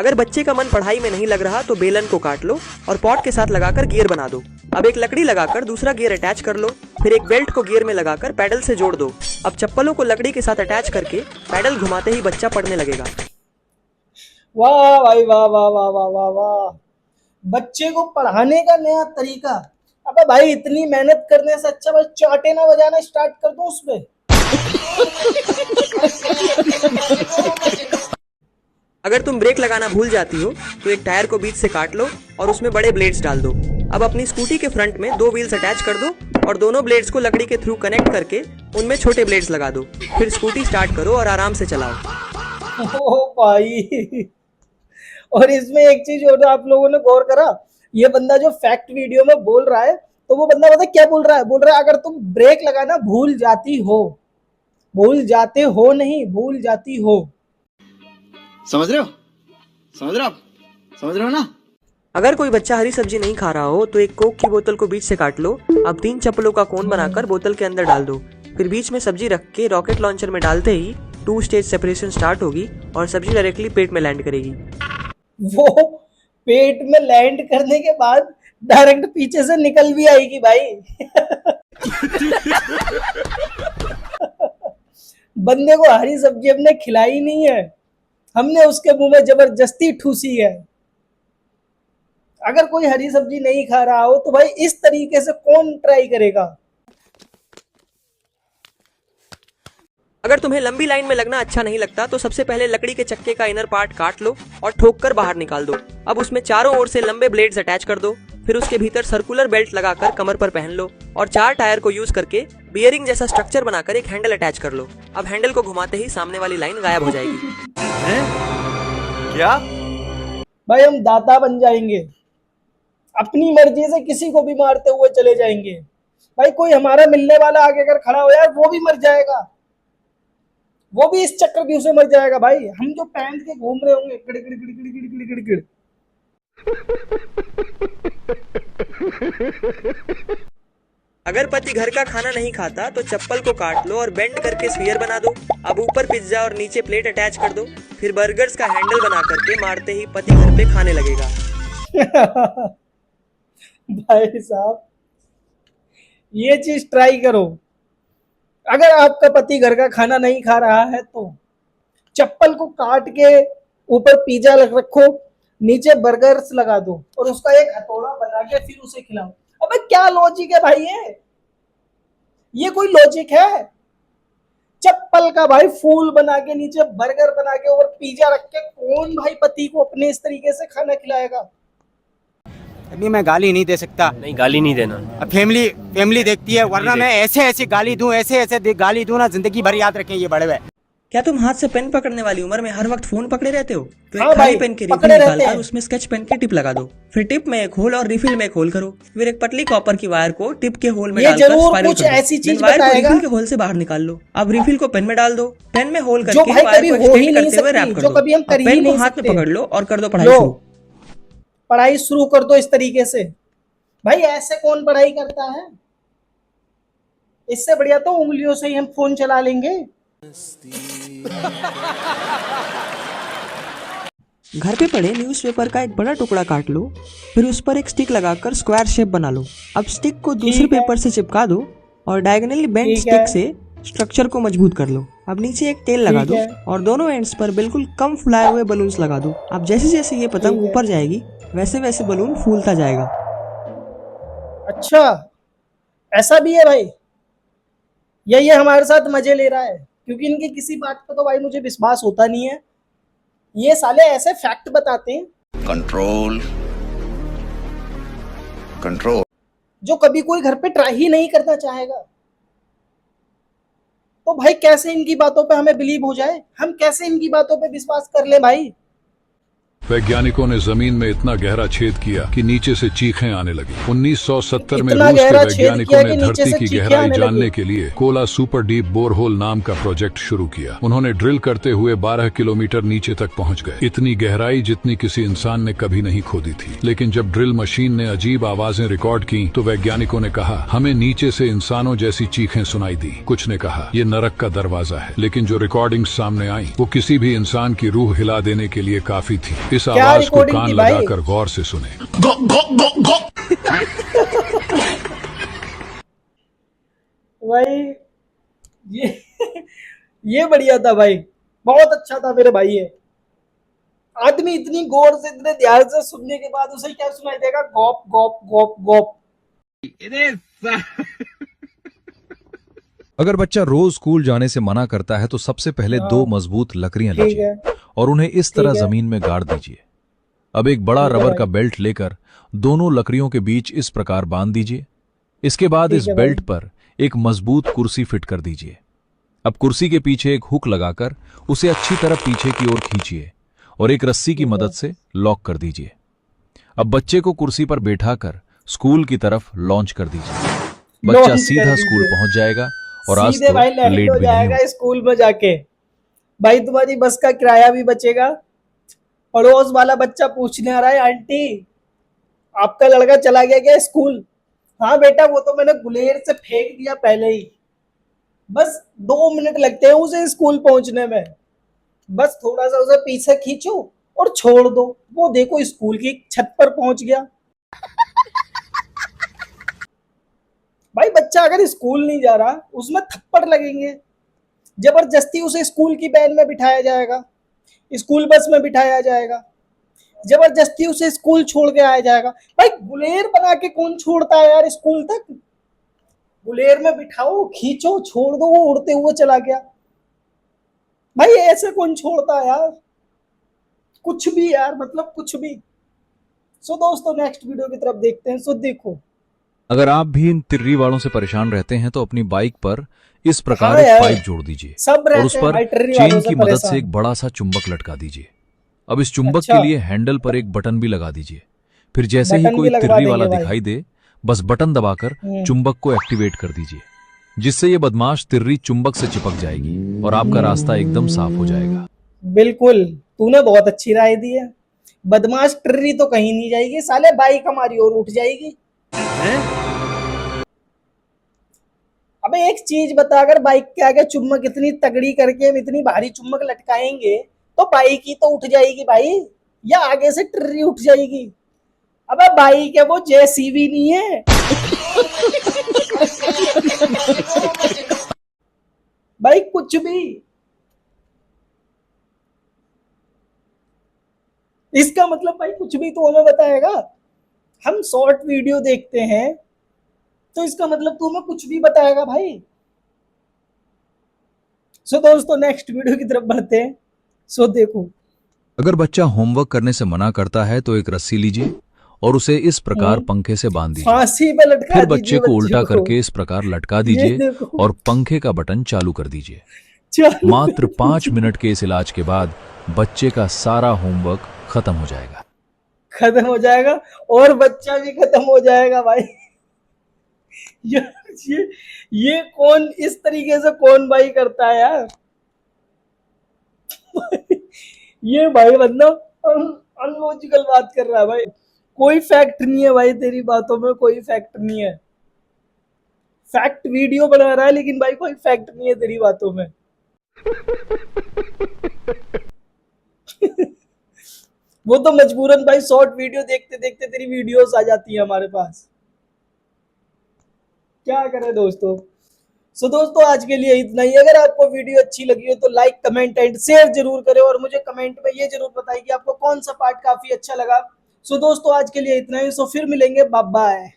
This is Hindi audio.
अगर बच्चे का मन पढ़ाई में नहीं लग रहा तो बेलन को काट लो और पॉट के साथ लगाकर गियर बना दो। अब एक लकड़ी लगाकर दूसरा गियर अटैच कर लो, फिर एक बेल्ट को गियर में लगाकर पैडल से जोड़ दो। अब चप्पलों को लकड़ी के साथ अटैच करके पैडल घुमाते ही बच्चा पढ़ने लगेगा। वाह भाई वाह वाह वाह वाह वाह वाह, बच्चे को पढ़ाने का नया तरीका। अबे भाई इतनी मेहनत करने से अच्छा बस चाटे ना बजाना स्टार्ट कर दो उसपे। अगर तुम ब्रेक लगाना भूल जाती हो तो एक टायर को बीच से काट लो और उसमें बड़े ब्लेड्स डाल दो। अब अपनी स्कूटी के फ्रंट में 2 व्हील्स अटैच कर दो और दोनों ब्लेड्स को लकड़ी के थ्रू कनेक्ट करके उनमें छोटे ब्लेड्स लगा दो। फिर स्कूटी स्टार्ट करो और आराम से चलाओ। ओ भाई, और इसमें एक चीज और आप लोगों ने गौर करा, ये बंदा जो फैक्ट वीडियो में बोल रहा है तो वो बंदा पता क्या बोल रहा है अगर तुम ब्रेक लगाना भूल जाती हो, भूल जाते हो नहीं, भूल जाती हो। समझ रहे हो ना। अगर कोई बच्चा हरी सब्जी नहीं खा रहा हो तो एक कोक की बोतल को बीच से काट लो। अब 3 चप्पलों का कोन बनाकर बोतल के अंदर डाल दो। फिर बीच में सब्जी रख के रॉकेट लॉन्चर में डालते ही 2 स्टेज सेपरेशन स्टार्ट होगी और सब्जी डायरेक्टली पेट में लैंड करेगी। वो पेट में लैंड करने के बाद डायरेक्ट पीछे से निकल भी आएगी भाई। बंदे को हरी सब्जी हमने खिलाई नहीं है, हमने उसके मुंह में जबरदस्ती ठूसी है। अगर कोई हरी सब्जी नहीं खा रहा हो तो भाई इस तरीके से कौन ट्राई करेगा। अगर तुम्हें लंबी लाइन में लगना अच्छा नहीं लगता तो सबसे पहले लकड़ी के चक्के का इनर पार्ट काट लो और ठोक कर बाहर निकाल दो। अब उसमें चारों ओर से लंबे ब्लेड्स अटैच कर दो। फिर उसके भीतर सर्कुलर बेल्ट लगाकर कमर पर पहन लो और 4 टायर को यूज करके बियरिंग जैसा स्ट्रक्चर बनाकर एक हैंडल अटैच कर लो। अब हैंडल को घुमाते ही सामने वाली लाइन गायब हो जाएगी। क्या भाई हम दाता बन जाएंगे, अपनी मर्जी से किसी को भी मारते हुए चले जाएंगे। भाई कोई हमारा मिलने वाला आगे अगर खड़ा हो यार वो भी मर जाएगा, वो भी इस चक्रव्यूह से मर जाएगा। भाई हम जो पहन के घूम रहे होंगे किड़ किड़ किड़ किड़ किड़ किड़ किड़। अगर पति घर का खाना नहीं खाता तो चप्पल को काट लो और बेंड करके स्फीयर बना दो। अब ऊपर पिज्जा और नीचे प्लेट अटैच कर दो। फिर बर्गर्स का हैंडल बना करके मारते ही पति घर पे खाने लगेगा। भाई साहब ये चीज ट्राई करो। अगर आपका पति घर का खाना नहीं खा रहा है तो चप्पल को काट के ऊपर पिज्जा रखो, नीचे बर्गर्स लगा दो और उसका एक हथौड़ा बना के फिर उसे खिलाओ। अबे क्या लॉजिक है भाई, ये कोई लॉजिक है? चप्पल का भाई फूल बना के नीचे बर्गर बना के ऊपर पिज्जा रख के कौन भाई पति को अपने इस तरीके से खाना खिलाएगा? अभी मैं गाली नहीं दे सकता। नहीं, गाली नहीं देना। अब फैमिली देखती है, वरना मैं ऐसे गाली दूं, ऐसे गाली दूं ना, जिंदगी भर याद रखें ये बड़े हुए। क्या तुम हाथ से पेन पकड़ने वाली उम्र में हर वक्त फोन पकड़े रहते हो? तो हाँ एक खाली भाई, पेन की पकड़े रिफिल रहते निकालकर हैं। उसमें स्केच पेन की टिप लगा दो। फिर टिप में एक होल और रिफिल में एक होल करो। फिर एक पतली कॉपर की वायर को टिप के होल में ये डालकर जरूर स्पाइरल कुछ कर दो। ऐसी चीज फिर वायर को बताएगा रिफिल के होल से बाहर निकाल लो। अब रिफिल को पेन में डाल दो। पेन में होल जो करके भाई वायर कभी को हो ही एक्सटेंड नहीं करते हुए रैप सकती, कर जो दो। कभी हम अब कर ही पेन को नहीं हाथ में सकते। पकड़ लो और कर दो पढ़ाई लो शुरू। पढ़ाई शुरू कर दो इस तरीके से। भाई ऐसे कौन पढ़ाई करता है? इससे बढ़िया तो उंगलियों से ही हम फोन चला लेंगे। घर पे पड़े न्यूज़पेपर का एक बड़ा टुकड़ा काट लो। फिर उस पर एक स्टिक लगाकर स्क्वायर शेप बना लो। अब स्टिक को दूसरे ठीक है। पेपर से चिपका दो और डायगोनली बेंड ठीक है। स्टिक से स्ट्रक्चर को मजबूत कर लो। अब नीचे एक टेल लगा ठीक दो है। और दोनों एंड्स पर बिल्कुल कम फुलाए हुए बलून्स लगा दो। अब जैसे जैसे ये पतंग ठीक है। ऊपर जाएगी वैसे वैसे बलून फूलता जाएगा। अच्छा ऐसा भी है भाई? ये हमारे साथ मजे ले रहा है, क्योंकि इनकी किसी बात पर तो भाई मुझे विश्वास होता नहीं है। ये साले ऐसे फैक्ट बताते हैं कंट्रोल जो कभी कोई घर पे ट्राई ही नहीं करना चाहेगा। तो भाई कैसे इनकी बातों पे हमें बिलीव हो जाए? हम कैसे इनकी बातों पे विश्वास कर ले भाई? वैज्ञानिकों ने जमीन में इतना गहरा छेद किया कि नीचे से चीखें आने लगी। 1970 में इतना रूस के गहरा छेद वैज्ञानिकों किया ने कि नीचे धरती से की चीखें गहराई आने जानने लगी। के लिए कोला सुपर डीप बोरहोल नाम का प्रोजेक्ट शुरू किया। उन्होंने ड्रिल करते हुए 12 किलोमीटर नीचे तक पहुंच गए। इतनी गहराई जितनी किसी इंसान ने कभी नहीं खोदी थी। लेकिन जब ड्रिल मशीन ने अजीब आवाजें रिकॉर्ड की तो वैज्ञानिकों ने कहा, हमें नीचे से इंसानों जैसी चीखें सुनाई दी। कुछ ने कहा ये नरक का दरवाजा है। लेकिन जो रिकॉर्डिंग सामने आई वो किसी भी इंसान की रूह हिला देने के लिए काफी थी। इस क्या आवाज को रिकॉर्डिंग कान थी भाई? लगाकर गौर से सुने। भाई ये ये बढ़िया था भाई, बहुत अच्छा था मेरे भाई। ये आदमी इतनी गौर से इतने ध्यान से सुनने के बाद उसे क्या सुनाई देगा? गॉप गॉप गॉप गॉप। अगर बच्चा रोज स्कूल जाने से मना करता है तो सबसे पहले हाँ। 2 मजबूत लकड़ियां ठीक लीजिए है, और उन्हें इस तरह ठीक है। जमीन में गाड़ दीजिए। अब एक बड़ा ठीक है रबर भाई। का बेल्ट लेकर दोनों लकड़ियों के बीच इस प्रकार बांध दीजिए। इसके बाद ठीक इस है भाई। बेल्ट पर एक मजबूत कुर्सी फिट कर दीजिए। अब कुर्सी के पीछे एक हुक लगाकर उसे अच्छी तरह पीछे की ओर खींचिए और एक रस्सी की ठीक है। मदद से लॉक कर दीजिए। अब बच्चे को कुर्सी पर बैठाकर स्कूल की तरफ लॉन्च कर दीजिए। बच्चा लॉन्च कर सीधा स्कूल दीजिए। पहुंच जाएगा और आज सीधे तो भाई लैंड लेट हो भी नहीं जाएगा होगा। स्कूल में जाके। भाई तुम्हारी बस का किराया भी बचेगा। पड़ोस वाला बच्चा पूछने आ रहा है, आंटी आपका लड़का चला गया क्या स्कूल? हाँ बेटा, वो तो मैंने गुलेर से फेंक दिया पहले ही। बस 2 मिनट लगते हैं उसे स्कूल पहुंचने में। बस थोड़ा सा उसे पीछे खींचो और छोड़ दो, वो देखो स्कूल की छत पर पहुंच गया। भाई बच्चा अगर स्कूल नहीं जा रहा, उसमें थप्पड़ लगेंगे। जबरदस्ती उसे स्कूल की वैन में बिठाया जाएगा, स्कूल बस में बिठाया जाएगा, जबरदस्ती उसे स्कूल छोड़ के आया जाएगा। भाई गुलेर बना के कौन छोड़ता है यार स्कूल तक? गुलेर में बिठाओ, खींचो, छोड़ दो, वो उड़ते हुए चला गया। भाई ऐसे कौन छोड़ता है यार? कुछ भी यार, मतलब कुछ भी। सो दोस्तों नेक्स्ट वीडियो की तरफ देखते हैं। सो देखो, अगर आप भी इन तिर्री वालों से परेशान रहते हैं तो अपनी बाइक पर इस प्रकार हाँ एक यार, पाइप जोड़ दीजिए सब और रहते उस हैं पर भाई टर्री चेन वालों से की मदद से परेशान। एक बड़ा सा चुंबक लटका दीजिए। अब इस चुंबक अच्छा। के लिए हैंडल पर एक बटन भी लगा दीजिए। फिर जैसे ही बटन कोई भी लगवा तिर्री देंगे वाला भाई। दिखाई दे, बस बटन दबाकर चुंबक को एक्टिवेट कर दीजिए, जिससे ये बदमाश तिर्री चुंबक से चिपक जाएगी और आपका रास्ता एकदम साफ हो जाएगा। बिल्कुल, तूने बहुत अच्छी राय दी है। बदमाश टर्री तो कहीं नहीं जाएगी, साले बाइक हमारी ओर उठ जाएगी। अबे एक चीज बता, अगर बाइक के आगे चुम्बक इतनी तगड़ी करके हम इतनी भारी चुम्बक लटकाएंगे तो बाइक ही तो उठ जाएगी भाई, या आगे से टर्री उठ जाएगी। अबे बाइक है वो, जेसीबी नहीं है। भाई कुछ भी। इसका मतलब भाई कुछ भी तो हमें बताएगा। हम शॉर्ट वीडियो देखते हैं तो इसका मतलब तू हमें कुछ भी बताएगा भाई। सो दोस्तों नेक्स्ट वीडियो की तरफ बढ़ते हैं। सो देखो, अगर बच्चा होमवर्क करने से मना करता है तो एक रस्सी लीजिए और उसे इस प्रकार पंखे से बांध दीजिए। फांसी पे लटका फिर दीजिए बच्चे को उल्टा को। करके इस प्रकार लटका ये दीजिए देखो। और पंखे का बटन चालू कर दीजिए। चलो, मात्र 5 मिनट के इस इलाज के बाद बच्चे का सारा होमवर्क खत्म हो जाएगा। खत्म हो जाएगा और बच्चा भी खत्म हो जाएगा भाई। यार ये कौन इस तरीके से कौन भाई करता है यार? ये भाई बंदा अनलॉजिकल बात कर रहा है भाई। कोई फैक्ट नहीं है भाई तेरी बातों में, कोई फैक्ट नहीं है। फैक्ट वीडियो बना रहा है लेकिन भाई कोई फैक्ट नहीं है तेरी बातों में। वो तो मजबूरन भाई शॉर्ट वीडियो देखते देखते तेरी वीडियोस आ जाती है हमारे पास। क्या करें दोस्तों। सो दोस्तों आज के लिए इतना ही। अगर आपको वीडियो अच्छी लगी हो तो लाइक कमेंट एंड शेयर जरूर करें और मुझे कमेंट में ये जरूर बताएं कि आपको कौन सा पार्ट काफी अच्छा लगा। सो दोस्तों आज के लिए इतना ही। सो फिर मिलेंगे, बाय बाय।